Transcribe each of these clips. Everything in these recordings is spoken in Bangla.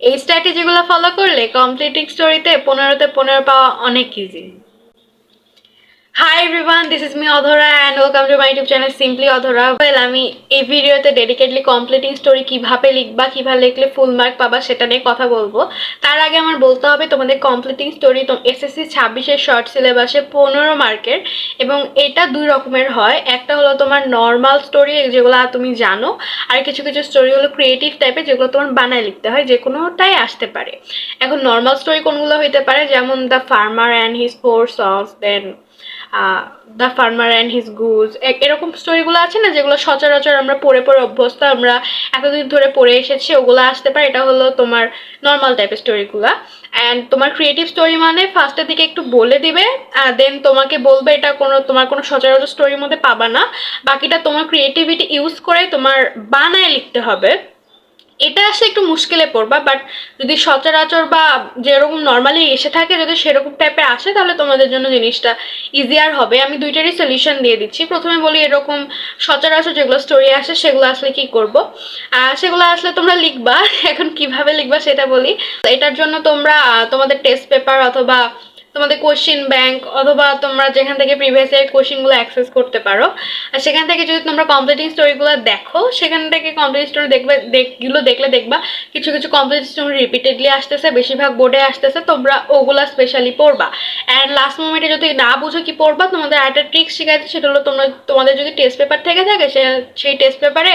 এই স্ট্র্যাটেজিগুলো ফলো করলে কমপ্লিটিং স্টোরিতে 15তে 15 পাওয়া অনেক easy. Hi everyone, this is me Adhara and welcome to my YouTube channel simply Adhara. আমি এই ভিডিওতে ডেডিকেটলি কমপ্লিটিং স্টোরি কিভাবে লিখবা, কিভাবে লিখলে ফুল মার্ক পাবা সেটা নিয়ে কথা বলবো। তার আগে আমার বলতে হবে তোমাদের কমপ্লিটিং স্টোরি এসএসসি 26-এর শর্ট সিলেবাসে 15 মার্কের, এবং এটা দুই রকমের হয়। একটা হলো তোমার নর্মাল স্টোরি, যেগুলো তুমি জানো, আর কিছু কিছু স্টোরি হলো ক্রিয়েটিভ টাইপের, যেগুলো তোমার বানায় লিখতে হয়, যে কোনোটাই আসতে পারে। এখন নর্মাল স্টোরি কোনগুলো হইতে পারে, যেমন the farmer and his 4 sons, then the farmer and his goose, এরকম স্টোরিগুলো আছে না, যেগুলো সচরাচর আমরা পড়ে পড়ে অভ্যস্ত, আমরা এতদিন ধরে পড়ে এসেছি, ওগুলো আসতে পারে। এটা হলো তোমার নর্মাল টাইপের স্টোরিগুলো। অ্যান্ড তোমার ক্রিয়েটিভ স্টোরি মানে ফার্স্টের দিকে একটু বলে দিবে, দেন তোমাকে বলবে এটা তোমার কোনো সচরাচর স্টোরির মধ্যে পাবা না, বাকিটা তোমার ক্রিয়েটিভিটি ইউজ করে তোমার বানায় লিখতে হবে। এটা আসলে একটু মুশকিলে পড়বা, বাট যদি সচরাচর বা যেরকম নর্মালি এসে থাকে যদি সেরকম টাইপের আসে, তাহলে তোমাদের জন্য জিনিসটা ইজিয়ার হবে। আমি দুইটারই সলিউশন দিয়ে দিচ্ছি। প্রথমে বলি, এরকম সচরাচর যেগুলো স্টোরি আসে সেগুলো আসলে কি করব। সেগুলো আসলে তোমরা লিখবা। এখন কিভাবে লিখবা সেটা বলি। এটার জন্য তোমরা তোমাদের টেস্ট পেপার অথবা তোমাদের কোশ্চিন ব্যাংক অথবা তোমরা যেখান থেকে প্রিভিয়াস ইয়ার কোশ্চিনগুলো অ্যাক্সেস করতে পারো, আর সেখান থেকে যদি তোমরা কমপ্লিটিং স্টোরিগুলো দেখো, সেখান থেকে কমপ্লিট স্টোরি দেখলে দেখবা কিছু কিছু কমপ্লিট স্টোরি রিপিটেডলি আসতেছে, বেশিরভাগ বোর্ডে আসতেছে, তোমরা ওগুলা স্পেশালি পড়বা। অ্যান্ড লাস্ট মোমেন্টে যদি না বুঝো কি পড়বা, তোমাদের একটা ট্রিক শিখাইতে, সেটা হলো তোমাদের যদি টেস্ট পেপার থেকে থাকে, সেই টেস্ট পেপারে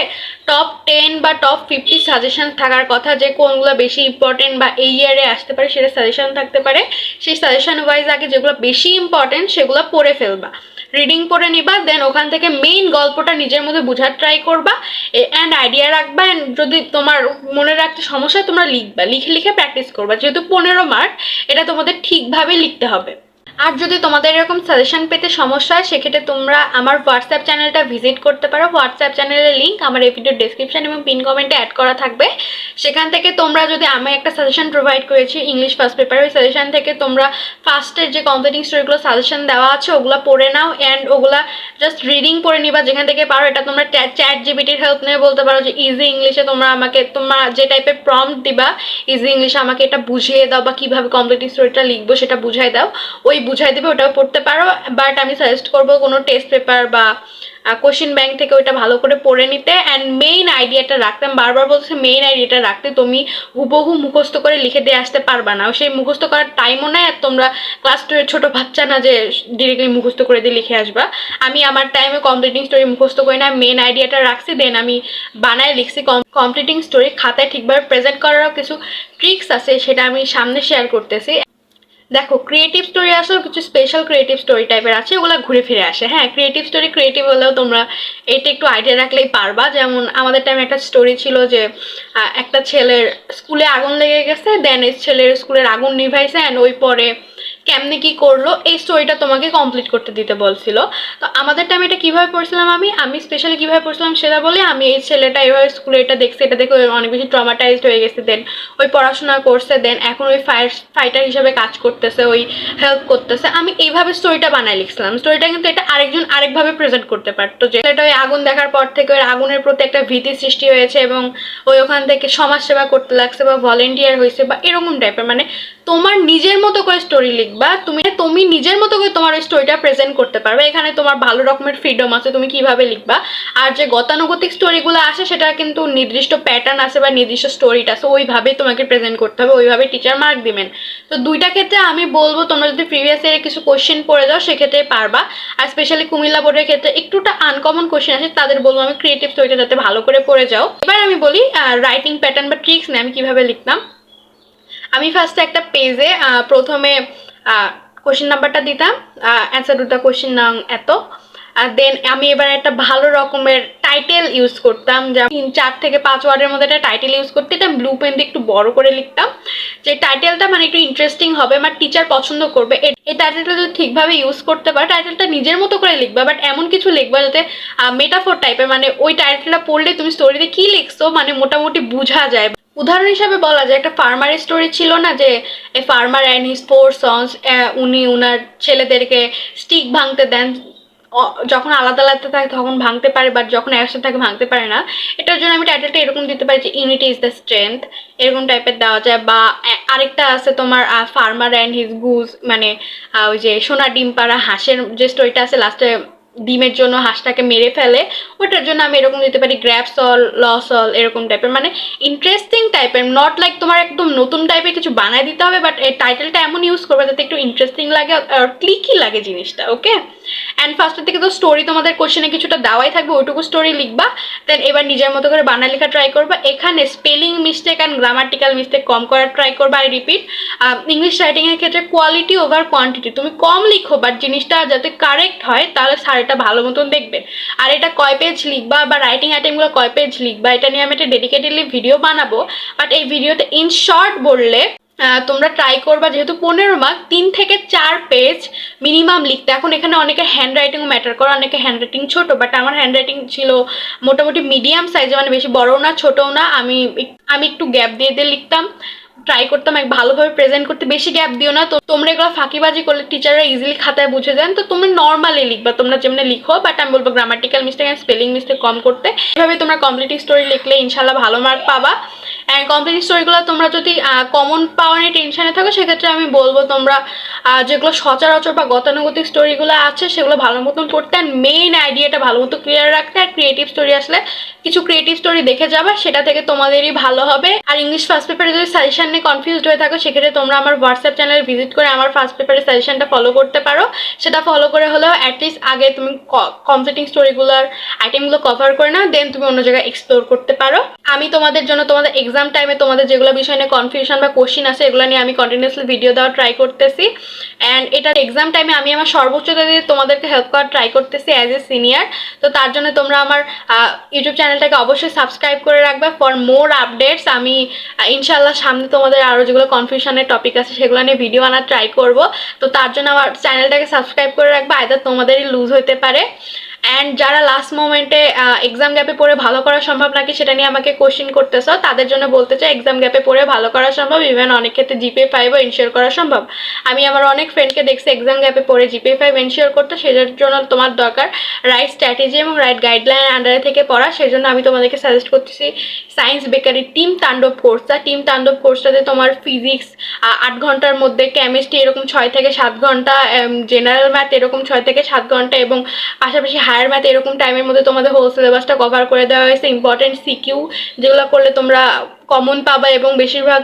টপ 10 বা টপ 50 সাজেশন থাকার কথা, যে কোনগুলো বেশি ইম্পর্টেন্ট বা এই ইয়ারে আসতে পারে সেটা সাজেশন থাকতে পারে। সেই সাজেশন ওয়াইজ আগে যেগুলো বেশি ইম্পর্টেন্ট সেগুলো পড়ে ফেলবা, রিডিং পড়ে নিবা, দেন ওখান থেকে মেইন গল্পটা নিজের মধ্যে বোঝার ট্রাই করবা অ্যান্ড আইডিয়া রাখবা। অ্যান্ড যদি তোমার মনে রাখতে সমস্যা, তোমরা লিখবা, লিখে লিখে প্র্যাকটিস করবা। যেহেতু 15 মার্ক, এটা তোমাদের ঠিকভাবে লিখতে হবে। আর যদি তোমাদের এরকম সাজেশন পেতে সমস্যা হয়, সেক্ষেত্রে তোমরা আমার হোয়াটসঅ্যাপ চ্যানেলটা ভিজিট করতে পারো। হোয়াটসঅ্যাপ চ্যানেলের লিঙ্ক আমার এই ভিডিওর ডেসক্রিপশন এবং পিন কমেন্টে অ্যাড করা থাকবে। সেখান থেকে তোমরা, যদি আমি একটা সাজেশন প্রোভাইড করেছি ইংলিশ ফার্স্ট পেপার, ওই সাজেশন থেকে তোমরা ফার্স্টের যে কমপ্লিটিং স্টোরিগুলো সাজেশন দেওয়া আছে ওগুলো পড়ে নাও, অ্যান্ড ওগুলা জাস্ট রিডিং পড়ে নিবা যেখান থেকে পারো। এটা তোমরা চ্যাট জিপিটির হেল্প নিয়ে বলতে পারো যে ইজি ইংলিশে তোমরা আমাকে, তোমরা যে টাইপের প্রম্পট দিবা, ইজি ইংলিশে আমাকে এটা বুঝিয়ে দাও, বা কীভাবে কমপ্লিটিং স্টোরিটা লিখবো সেটা বুঝাই দাও, ওই বুঝাই দেবে, ওটাও পড়তে পারো। বাট আমি সাজেস্ট করবো কোনো টেস্ট পেপার বা কোশ্চিন ব্যাংক থেকে ওইটা ভালো করে পড়ে নিতে, অ্যান্ড মেইন আইডিয়াটা রাখতে। আমি বারবার বলছি মেইন আইডিয়াটা রাখতে। তুমি হুবহু মুখস্থ করে লিখে দিয়ে আসতে পারবা না, সেই মুখস্থ করার টাইমও নেই। আর তোমরা ক্লাস 2 এর ছোটো বাচ্চা না যে ডিরেক্টলি মুখস্থ করে দিয়ে লিখে আসবা। আমি আমার টাইমে কমপ্লিটিং স্টোরি মুখস্থ করি না, মেইন আইডিয়াটা রাখছি, দেন আমি বানায় লিখছি। কমপ্লিটিং স্টোরি খাতায় ঠিকভাবে প্রেজেন্ট করারও কিছু ট্রিক্স আছে, সেটা আমি সামনে শেয়ার করতেছি। দেখো, ক্রিয়েটিভ স্টোরি আসলে কিছু স্পেশাল ক্রিয়েটিভ স্টোরি টাইপের আছে, ওগুলো ঘুরে ফিরে আসে। হ্যাঁ, ক্রিয়েটিভ স্টোরি ক্রিয়েটিভ হলেও তোমরা এটা একটু আইডিয়া রাখলেই পারবা। যেমন আমাদের টাইমে একটা স্টোরি ছিল যে একটা ছেলের স্কুলে আগুন লেগে গেছে, দেন এই ছেলের স্কুলের আগুন নিভাইছে, অ্যান্ড ওই পরে কেমনে কি করলো এই স্টোরিটা তোমাকে কমপ্লিট করতে দিতে বলছিল। তো আমাদের টাইমে এটা কীভাবে পড়ছিলাম, আমি স্পেশালি কীভাবে পড়ছিলাম সেটা বলি। আমি এই ছেলেটা এভাবে স্কুলে এটা দেখছে, এটা দেখে অনেক বেশি ট্রমাটাইজড হয়ে গেছে, দেন ওই পড়াশোনা করছে, দেন এখন ওই ফাইটার হিসেবে কাজ করতেছে, ওই হেল্প করতেছে। আমি এইভাবে স্টোরিটা বানাই লিখছিলাম। স্টোরিটা কিন্তু এটা আরেকজন আরেকভাবে প্রেজেন্ট করতে পারতো, যে এটা ওই আগুন দেখার পর থেকে ওই আগুনের প্রতি একটা ভীতি সৃষ্টি হয়েছে, এবং ওই ওখান থেকে সমাজসেবা করতে লাগছে বা ভলেন্টিয়ার হয়েছে বা এরকম টাইপের। মানে তোমার নিজের মতো করে স্টোরি লিখবা, তুমি নিজের মতো করে তোমার ওই স্টোরিটা প্রেজেন্ট করতে পারবে। এখানে তোমার ভালো রকমের ফ্রিডম আছে তুমি কিভাবে লিখবা। আর যে গতানুগতিক স্টোরিগুলো আসে, সেটা কিন্তু নির্দিষ্ট প্যাটার্ন আছে বা নির্দিষ্ট স্টোরিটা আছে, ওইভাবেই তোমাকে প্রেজেন্ট করতে হবে, ওইভাবে টিচার মার্ক দিবেন। তো দুইটা ক্ষেত্রে আমি বলবো, তোমরা যদি প্রিভিয়াস ইয়ারে কিছু কোশ্চেন পড়ে যাও সেক্ষেত্রে পারবা। আর স্পেশালি কুমিল্লা বোর্ডের ক্ষেত্রে একটুটা আনকমন কোশ্চেন আসে, তাদের বলবো আমি ক্রিয়েটিভ স্টোরিটা যাতে ভালো করে পড়ে যাও। এবার আমি বলি রাইটিং প্যাটার্ন বা ট্রিক্স নিয়ে আমি কিভাবে লিখতাম। আমি ফার্স্টে একটা পেজে প্রথমে কোশ্চেন নাম্বারটা দিতাম, অ্যান্সার টু দ্য কোশ্চেন নাম এত। আর দেন আমি এবার একটা ভালো রকমের টাইটেল ইউজ করতাম, যেমন 4 থেকে 5 ওয়ার্ডের মধ্যে একটা টাইটেল ইউজ করতে, এটা ব্লু পেন দিয়ে একটু বড় করে লিখতাম, যে টাইটেলটা মানে একটু ইন্টারেস্টিং হবে, আমার টিচার পছন্দ করবে। এই টাইটেলটা যদি ঠিকভাবে ইউজ করতে পারে, টাইটেলটা নিজের মতো করে লিখবা, বাট এমন কিছু লিখবা যাতে মেটাফোর টাইপের, মানে ওই টাইটেলটা পড়লে তুমি স্টোরিতে কি লিখছো মানে মোটামুটি বোঝা যায়। উদাহরণ হিসাবে বলা যায়, একটা ফার্মারের স্টোরি ছিল না, যে a farmer and his 4 sons, উনি উনার ছেলেদেরকে স্টিক ভাঙতে দেন, যখন আলাদা আলাদা থাকে তখন ভাঙতে পারে, বাট যখন একসাথে থাকে ভাঙতে পারে না। এটার জন্য আমি টাইটেলটা এরকম দিতে পারি যে ইউনিটি ইজ দ্য স্ট্রেংথ, এরকম টাইপের দেওয়া যায়। বা আরেকটা আছে তোমার ফার্মার অ্যান্ড হিজ গুজ, মানে ওই যে সোনা ডিম পাড়া হাঁসের যে স্টোরিটা আছে, লাস্টে ডিমের জন্য হাঁসটাকে মেরে ফেলে, ওটার জন্য আমি এরকম দিতে পারি গ্র্যাবস অল লস অল, এরকম টাইপের, মানে ইন্টারেস্টিং টাইপের, নট লাইক তোমার একদম নতুন টাইপের কিছু বানায় দিতে হবে, বাট এই টাইটেলটা এমন ইউজ করবে যাতে একটু ইন্টারেস্টিং লাগে আর ক্লিকি লাগে জিনিসটা। ওকে, অ্যান্ড ফার্স্টের থেকে তো স্টোরি তোমাদের কোশ্চেনে কিছুটা দেওয়াই থাকবে, ওইটুকু স্টোরি লিখবা, দেন এবার নিজের মতো করে বানায় লেখা ট্রাই করবা। এখানে spelling mistake and grammatical mistake কম করার ট্রাই করবা। আই রিপিট, ইংলিশ রাইটিংয়ের ক্ষেত্রে কোয়ালিটি ওভার কোয়ান্টিটি, তুমি কম লিখো বাট জিনিসটা যাতে কারেক্ট হয়, তাহলে স্যার এটা ভালো মতন দেখবেন। আর এটা কয় পেজ লিখবা বা রাইটিং আইটেমগুলো কয় পেজ লিখবা, এটা নিয়ে আমি একটা ডেডিকেটেডলি ভিডিও বানাবো, বাট এই ভিডিওতে ইন শর্ট বললে তোমরা ট্রাই করবা যেহেতু 15 মার্ক 3 থেকে 4 পেজ মিনিমাম লিখতে। এখন এখানে অনেকের হ্যান্ড রাইটিংও ম্যাটার করে, অনেকের হ্যান্ড রাইটিং ছোটো, বাট আমার হ্যান্ড রাইটিং ছিল মোটামুটি মিডিয়াম সাইজে, মানে বেশি বড়ও না ছোটও না। আমি একটু গ্যাপ দিয়ে দিয়ে লিখতাম, ট্রাই করতাম ভালোভাবে প্রেজেন্ট করতে। বেশি গ্যাপ দিও না, তো তোমরা এগুলো ফাঁকিবাজি করলে টিচাররা ইজিলি খাতায় বুঝে যান। তো তোমরা নর্মালি লিখবা, তোমরা যেমনি লিখো, বাট আমি বলবো grammatical mistake and spelling mistake কম করতে। এভাবে তোমরা কমপ্লিট স্টোরি লিখলে ইনশাল্লাহ ভালো মার্ক পাবা। অ্যান্ড কমপ্লিট স্টোরিগুলো তোমরা যদি কমন পাওয়া নিয়ে টেনশনে থাকো, সেক্ষেত্রে আমি বলবো তোমরা যেগুলো সচরাচর বা গতানুগতিক স্টোরিগুলো আছে সেগুলো ভালো মতন পড়তে, অ্যান্ড মেইন আইডিয়াটা ভালো মতো ক্লিয়ার রাখতে। আর ক্রিয়েটিভ স্টোরি আসলে কিছু ক্রিয়েটিভ স্টোরি দেখে যাবা, সেটা থেকে তোমাদেরই ভালো হবে। আর ইংলিশ ফার্স্ট পেপারে যদি সাজেশন নিয়ে কনফিউজড হয়ে থাকো, সেক্ষেত্রে তোমরা আমার হোয়াটসঅ্যাপ চ্যানেল ভিজিট করে আমার ফার্স্ট পেপারের সাজেশনটা ফলো করতে পারো। সেটা ফলো করে হলেও অ্যাটলিস্ট আগে তুমি কমপ্লিটিং স্টোরিগুলোর আইটেমগুলো কভার করে নাও, দেন তুমি অন্য জায়গায় এক্সপ্লোর করতে পারো। আমি তোমাদের জন্য তোমাদের এক্সাম টাইমে তোমাদের যেগুলো বিষয় নিয়ে কনফিউশন বা কোশ্চিন আছে, এগুলো নিয়ে আমি কন্টিনিউসলি ভিডিও দেওয়ার ট্রাই করতেছি। অ্যান্ড এটা এক্সাম টাইমে আমি আমার সর্বোচ্চতা দিয়ে তোমাদেরকে হেল্প করার ট্রাই করতেছি অ্যাজ এ সিনিয়র। তো তার জন্য তোমরা আমার ইউটিউব চ্যানেলটাকে অবশ্যই সাবস্ক্রাইব করে রাখবে ফর মোর আপডেটস। আমি ইনশাল্লাহ সামনে তোমাদের আরও যেগুলো কনফিউশনের টপিক আছে সেগুলো নিয়ে ভিডিও আনার ট্রাই করব। তো তার জন্য আমার চ্যানেলটাকে সাবস্ক্রাইব করে রাখবে, আইদার তোমাদেরই লুজ হতে পারে। অ্যান্ড যারা লাস্ট মোমেন্টে এক্সাম গ্যাপে পড়ে ভালো করা সম্ভব নাকি সেটা নিয়ে আমাকে কোশ্চেন করতেছো, তাদের জন্য বলতে চাই এক্সাম গ্যাপে পড়ে ভালো করা সম্ভব, ইভেন অনেক ক্ষেত্রে জিপিএ 5ও এনশিওর করা সম্ভব। আমি আমার অনেক ফ্রেন্ডকে দেখছি এক্সাম গ্যাপে পড়ে জিপিএ 5 এনশিওর করতে। সেটার জন্য তোমার দরকার রাইট স্ট্র্যাটেজি এবং রাইট গাইডলাইন আন্ডারে থেকে পড়া। সেই জন্য আমি তোমাদেরকে সাজেস্ট করতেছি সায়েন্স বেকারি টিম তাণ্ডব কোর্সটা। টিম তাণ্ডব কোর্সটাতে তোমার ফিজিক্স 8 ঘন্টার মধ্যে, কেমিস্ট্রি এরকম 6 থেকে 7 ঘন্টা, জেনারেল ম্যাথ এরকম 6 থেকে 7 ঘন্টা, এবং পাশাপাশি হায়ার ম্যাথ এরকম টাইমের মধ্যে তোমাদের হোল সিলেবাসটা কভার করে দেওয়া হয়েছে। ইম্পর্টেন্ট সিকিউ যেগুলো করলে তোমরা কমন পাবা এবং বেশিরভাগ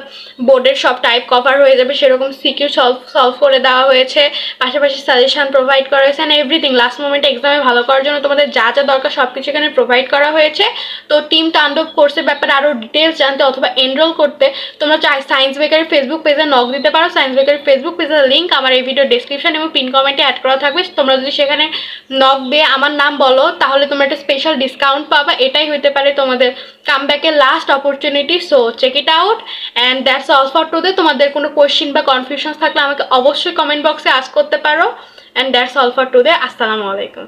বোর্ডের সব টাইপ কভার হয়ে যাবে, সেরকম সিকিউ সলভ করে দেওয়া হয়েছে। পাশাপাশি সাজেশন প্রোভাইড করা হয়েছে, অ্যান্ড এভরিথিং লাস্ট মোমেন্টে এক্সামে ভালো করার জন্য তোমাদের যা যা দরকার সব কিছু এখানে প্রোভাইড করা হয়েছে। তো টিম তাণ্ডব কোর্সের ব্যাপারে আরও ডিটেলস জানতে অথবা এনরোল করতে তোমরা চাই সায়েন্স বেকারি ফেসবুক পেজে নক দিতে পারো। সায়েন্স বেকারি ফেসবুক পেজের লিঙ্ক আমার এই ভিডিও ডেসক্রিপশন এবং পিন কমেন্টে অ্যাড করা থাকবে। তোমরা যদি সেখানে নক দিয়ে আমার নাম বলো, তাহলে তোমরা একটা স্পেশাল ডিসকাউন্ট পাবা। এটাই হতে পারে তোমাদের কামব্যাকের last opportunity. So check it out, and that's all for today. তোমাদের কোনো কোয়েশ্চেন বা কনফিউশন থাকলে আমাকে অবশ্যই কমেন্ট বক্সে আস্ক করতে পারো। And that's all for today. আসসালামু আলাইকুম।